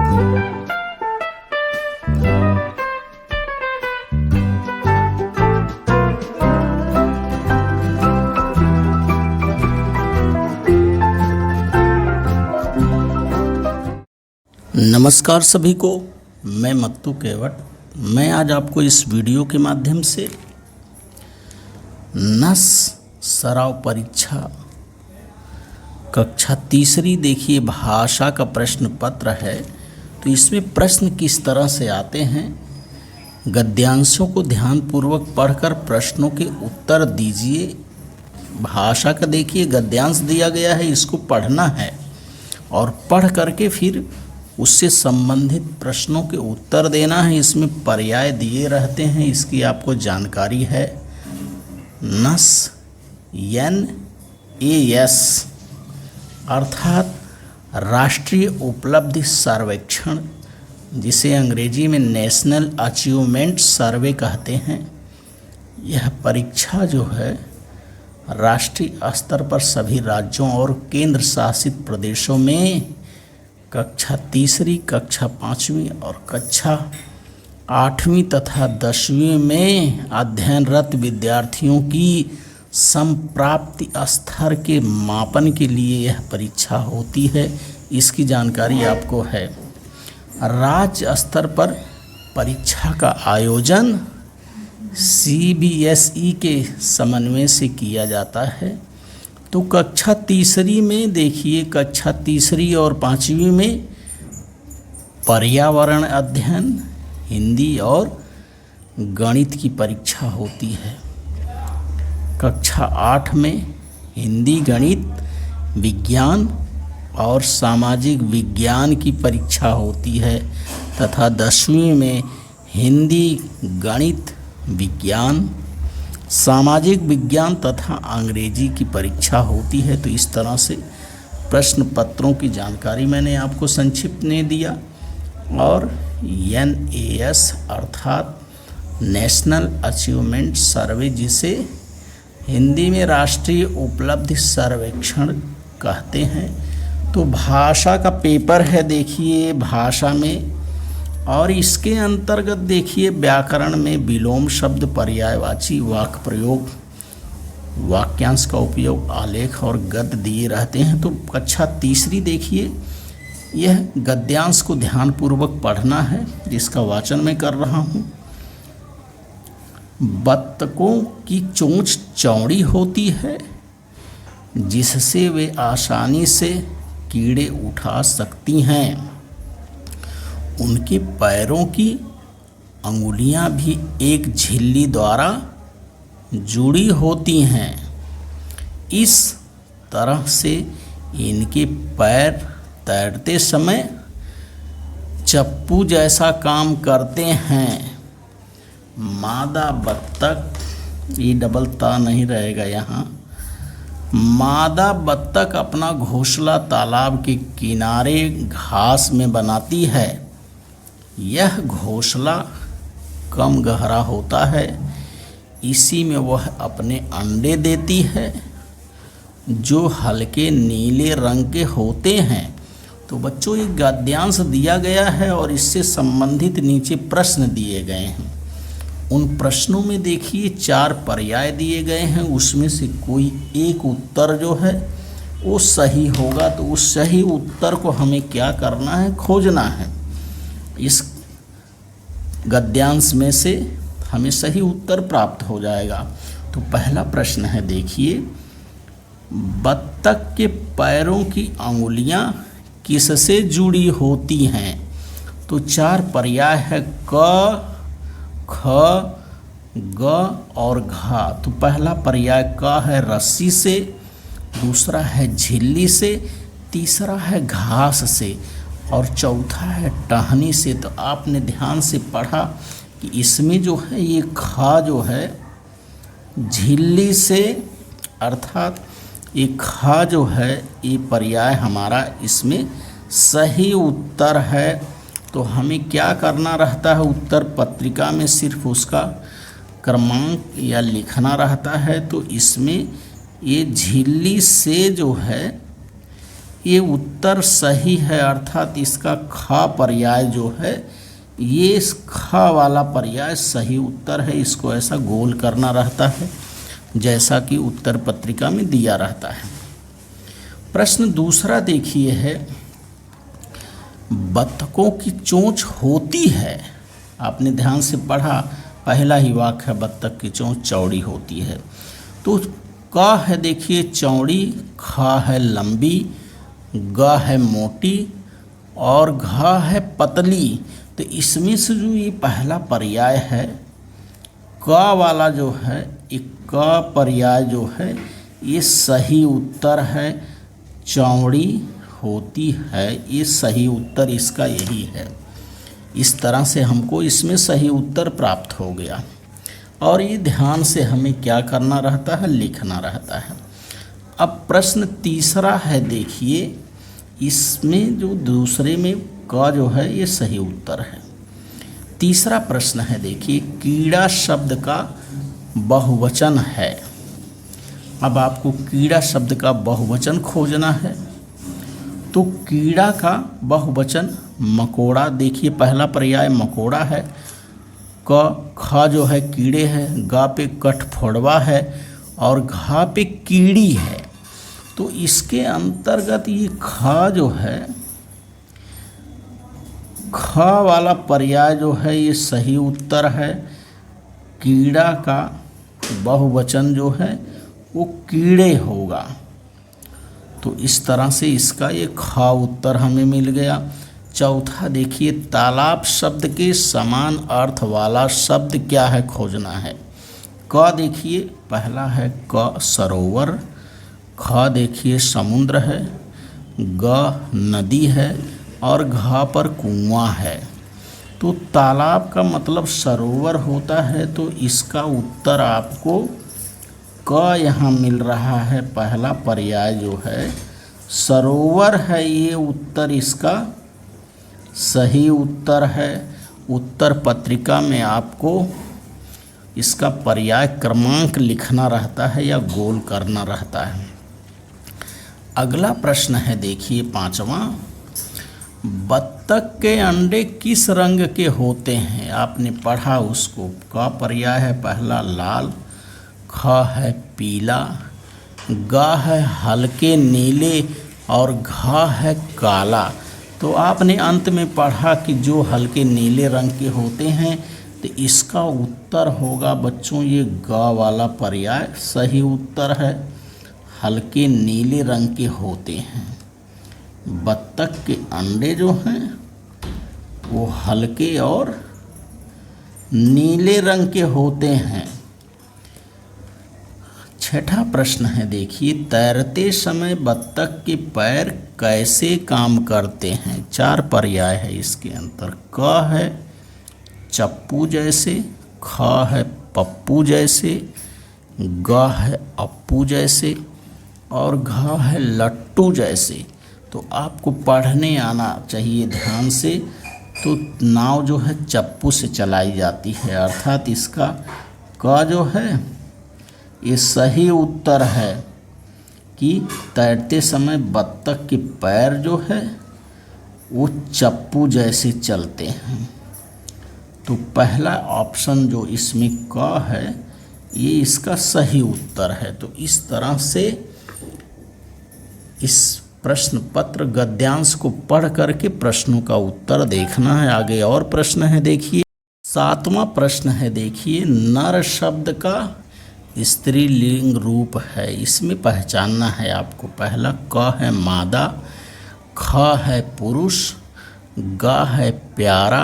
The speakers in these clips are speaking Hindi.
नमस्कार सभी को, मैं मत्तू केवट। मैं आज आपको इस वीडियो के माध्यम से नस सराव परीक्षा कक्षा तीसरी देखिए भाषा का प्रश्न पत्र है। तो इसमें प्रश्न किस तरह से आते हैं, गद्यांशों को ध्यानपूर्वक पढ़कर प्रश्नों के उत्तर दीजिए। भाषा का देखिए गद्यांश दिया गया है, इसको पढ़ना है और पढ़ करके फिर उससे संबंधित प्रश्नों के उत्तर देना है। इसमें पर्याय दिए रहते हैं, इसकी आपको जानकारी है। नस NAS अर्थात राष्ट्रीय उपलब्धि सर्वेक्षण, जिसे अंग्रेजी में नेशनल अचीवमेंट सर्वे कहते हैं। यह परीक्षा जो है राष्ट्रीय स्तर पर सभी राज्यों और केंद्र शासित प्रदेशों में कक्षा तीसरी, कक्षा पाँचवीं और कक्षा आठवीं तथा 10वीं में अध्ययनरत विद्यार्थियों की संप्राप्ति स्तर के मापन के लिए यह परीक्षा होती है। इसकी जानकारी आपको है। राज्य स्तर पर परीक्षा का आयोजन CBSE के समन्वय से किया जाता है। तो कक्षा तीसरी में देखिए, कक्षा तीसरी और पाँचवीं में पर्यावरण अध्ययन, हिंदी और गणित की परीक्षा होती है। कक्षा 8 में हिंदी, गणित, विज्ञान और सामाजिक विज्ञान की परीक्षा होती है तथा 10वीं में हिंदी, गणित, विज्ञान, सामाजिक विज्ञान तथा अंग्रेजी की परीक्षा होती है। तो इस तरह से प्रश्न पत्रों की जानकारी मैंने आपको संक्षिप्त में दिया। और NAS अर्थात नेशनल अचीवमेंट सर्वे, जिसे हिंदी में राष्ट्रीय उपलब्धि सर्वेक्षण कहते हैं। तो भाषा का पेपर है देखिए भाषा में, और इसके अंतर्गत देखिए व्याकरण में विलोम शब्द, पर्यायवाची वाक्य प्रयोग, वाक्यांश का उपयोग, आलेख और गद्य दिए रहते हैं। तो कक्षा तीसरी देखिए, यह गद्यांश को ध्यानपूर्वक पढ़ना है, जिसका वाचन मैं कर रहा हूँ। बत्तखों की चोंच चौड़ी होती है, जिससे वे आसानी से कीड़े उठा सकती हैं। उनके पैरों की अंगुलियां भी एक झिल्ली द्वारा जुड़ी होती हैं। इस तरह से इनके पैर तैरते समय चप्पू जैसा काम करते हैं। मादा बत्तख, ये डबल ता नहीं रहेगा यहाँ, मादा बत्तख अपना घोंसला तालाब के किनारे घास में बनाती है। यह घोंसला कम गहरा होता है, इसी में वह अपने अंडे देती है, जो हल्के नीले रंग के होते हैं। तो बच्चों, ये गद्यांश दिया गया है और इससे संबंधित नीचे प्रश्न दिए गए हैं। उन प्रश्नों में देखिए 4 पर्याय दिए गए हैं, उसमें से कोई एक उत्तर जो है वो सही होगा। तो उस सही उत्तर को हमें क्या करना है, खोजना है। इस गद्यांश में से हमें सही उत्तर प्राप्त हो जाएगा। तो पहला प्रश्न है देखिए, बत्तख के पैरों की अंगुलियां किससे जुड़ी होती हैं? तो 4 पर्याय है क, ख, ग और घा। तो पहला पर्याय क है रस्सी से, दूसरा है झिल्ली से, तीसरा है घास से और चौथा है टहनी से। तो आपने ध्यान से पढ़ा कि इसमें जो है ये खा जो है झिल्ली से, अर्थात ये खा जो है ये पर्याय हमारा इसमें सही उत्तर है। तो हमें क्या करना रहता है, उत्तर पत्रिका में सिर्फ उसका क्रमांक या लिखना रहता है। तो इसमें ये झिल्ली से जो है ये उत्तर सही है, अर्थात इसका खा पर्याय जो है ये इस खा वाला पर्याय सही उत्तर है। इसको ऐसा गोल करना रहता है जैसा कि उत्तर पत्रिका में दिया रहता है। प्रश्न दूसरा देखिए है, बत्तखों की चोंच होती है। आपने ध्यान से पढ़ा, पहला ही वाक्य है बत्तख की चोंच चौड़ी होती है। तो का है देखिए चौड़ी, खा है लंबी, ग है मोटी और घा है पतली। तो इसमें से जो ये पहला पर्याय है का वाला जो है, एक का पर्याय जो है ये सही उत्तर है। चौड़ी होती है, ये सही उत्तर इसका यही है। इस तरह से हमको इसमें सही उत्तर प्राप्त हो गया। और ये ध्यान से हमें क्या करना रहता है, लिखना रहता है। अब प्रश्न तीसरा है देखिए, इसमें जो दूसरे में का जो है ये सही उत्तर है। तीसरा प्रश्न है देखिए, कीड़ा शब्द का बहुवचन है। अब आपको कीड़ा शब्द का बहुवचन खोजना है। तो कीड़ा का बहुवचन मकोड़ा, देखिए पहला पर्याय मकोड़ा है, क खा जो है कीड़े है, गा पे कठफोड़वा है और घा पे कीड़ी है। तो इसके अंतर्गत ये खा जो है, खा वाला पर्याय जो है ये सही उत्तर है। कीड़ा का बहुवचन जो है वो कीड़े होगा। तो इस तरह से इसका ये खा उत्तर हमें मिल गया। चौथा देखिए, तालाब शब्द के समान अर्थ वाला शब्द क्या है, खोजना है। क देखिए पहला है क सरोवर, ख देखिए समुद्र है, ग नदी है और घा पर कुआं है। तो तालाब का मतलब सरोवर होता है। तो इसका उत्तर आपको क यहाँ मिल रहा है। पहला पर्याय जो है सरोवर है, ये उत्तर इसका सही उत्तर है। उत्तर पत्रिका में आपको इसका पर्याय क्रमांक लिखना रहता है या गोल करना रहता है। अगला प्रश्न है देखिए पांचवा, बत्तख के अंडे किस रंग के होते हैं। आपने पढ़ा उसको। का पर्याय है पहला लाल, ख है पीला, गा है हल्के नीले और घा है काला। तो आपने अंत में पढ़ा कि जो हल्के नीले रंग के होते हैं, तो इसका उत्तर होगा बच्चों ये गा वाला पर्याय सही उत्तर है। हल्के नीले रंग के होते हैं। बत्तख के अंडे जो हैं वो हल्के और नीले रंग के होते हैं। छठा प्रश्न है देखिए, तैरते समय बत्तख के पैर कैसे काम करते हैं। चार पर्याय है इसके अंदर। क है चप्पू जैसे, ख है पप्पू जैसे, ग है अप्पू जैसे और घ है लट्टू जैसे। तो आपको पढ़ने आना चाहिए ध्यान से। तो नाव जो है चप्पू से चलाई जाती है, अर्थात इसका क जो है ये सही उत्तर है कि तैरते समय बत्तख के पैर जो है वो चप्पू जैसे चलते हैं। तो पहला ऑप्शन जो इसमें क है ये इसका सही उत्तर है। तो इस तरह से इस प्रश्न पत्र गद्यांश को पढ़ करके प्रश्नों का उत्तर देखना है। आगे और प्रश्न है देखिए। सातवां प्रश्न है देखिए, नर शब्द का स्त्रीलिंग रूप है। इसमें पहचानना है आपको। पहला क है मादा, ख है पुरुष, ग है प्यारा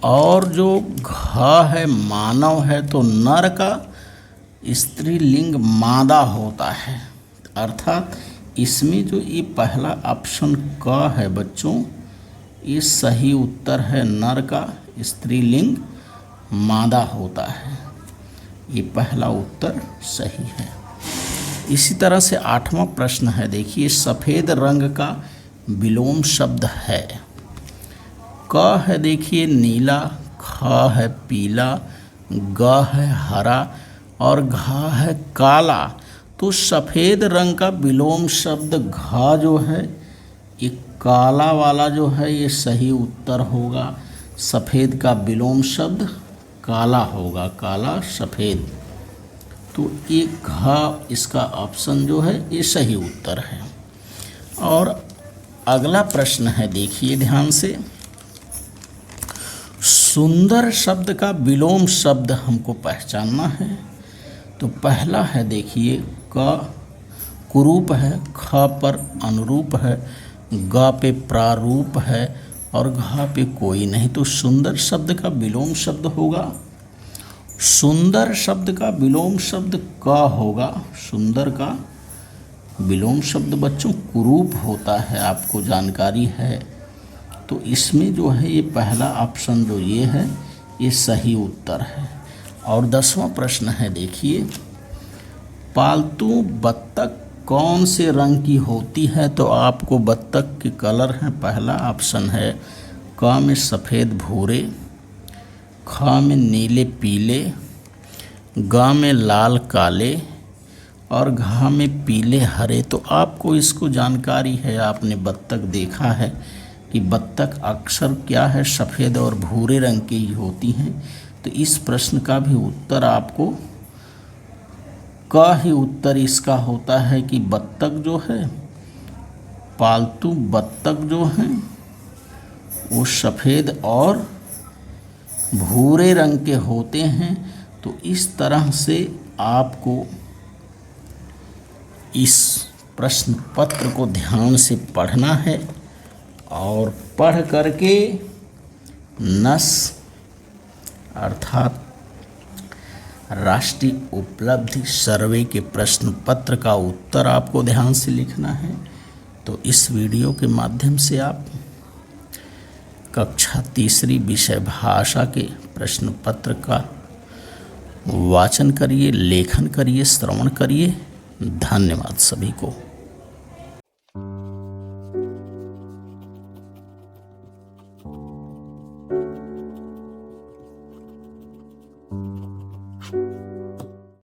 और जो घ है मानव है। तो नर का स्त्रीलिंग मादा होता है, अर्थात इसमें जो ये पहला ऑप्शन क है बच्चों ये सही उत्तर है। नर का स्त्रीलिंग मादा होता है, ये पहला उत्तर सही है। इसी तरह से आठवां प्रश्न है देखिए, सफ़ेद रंग का विलोम शब्द है। क है देखिए नीला, ख है पीला, ग है हरा और घा है काला। तो सफ़ेद रंग का विलोम शब्द घा जो है, ये काला वाला जो है ये सही उत्तर होगा। सफ़ेद का विलोम शब्द काला होगा, काला सफ़ेद। तो ये घा इसका ऑप्शन जो है ये सही उत्तर है। और अगला प्रश्न है, देखिए ध्यान से। सुंदर शब्द का विलोम शब्द हमको पहचानना है। तो पहला है, देखिए, क कुरूप है, ख पर अनुरूप है, ग पे प्रारूप है और घा पे कोई नहीं। तो सुंदर शब्द का विलोम शब्द होगा, सुंदर शब्द का विलोम शब्द क होगा। सुंदर का विलोम शब्द बच्चों कुरूप होता है, आपको जानकारी है। तो इसमें जो है ये पहला ऑप्शन जो ये है ये सही उत्तर है। और 10वां प्रश्न है, देखिए, पालतू बत्तख कौन से रंग की होती है? तो आपको बत्तख के कलर हैं, पहला ऑप्शन है क में सफ़ेद भूरे, ख में नीले पीले, ग में लाल काले और घा में पीले हरे। तो आपको इसको जानकारी है, आपने बत्तख देखा है कि बत्तख अक्सर क्या है, सफ़ेद और भूरे रंग की ही होती हैं। तो इस प्रश्न का भी उत्तर आपको का ही उत्तर इसका होता है कि बत्तख जो है, पालतू बत्तख जो हैं वो सफ़ेद और भूरे रंग के होते हैं। तो इस तरह से आपको इस प्रश्न पत्र को ध्यान से पढ़ना है और पढ़ करके नस अर्थात राष्ट्रीय उपलब्धि सर्वे के प्रश्न पत्र का उत्तर आपको ध्यान से लिखना है। तो इस वीडियो के माध्यम से आप कक्षा 3 विषय भाषा के प्रश्न पत्र का वाचन करिए, लेखन करिए, श्रवण करिए। धन्यवाद सभी को।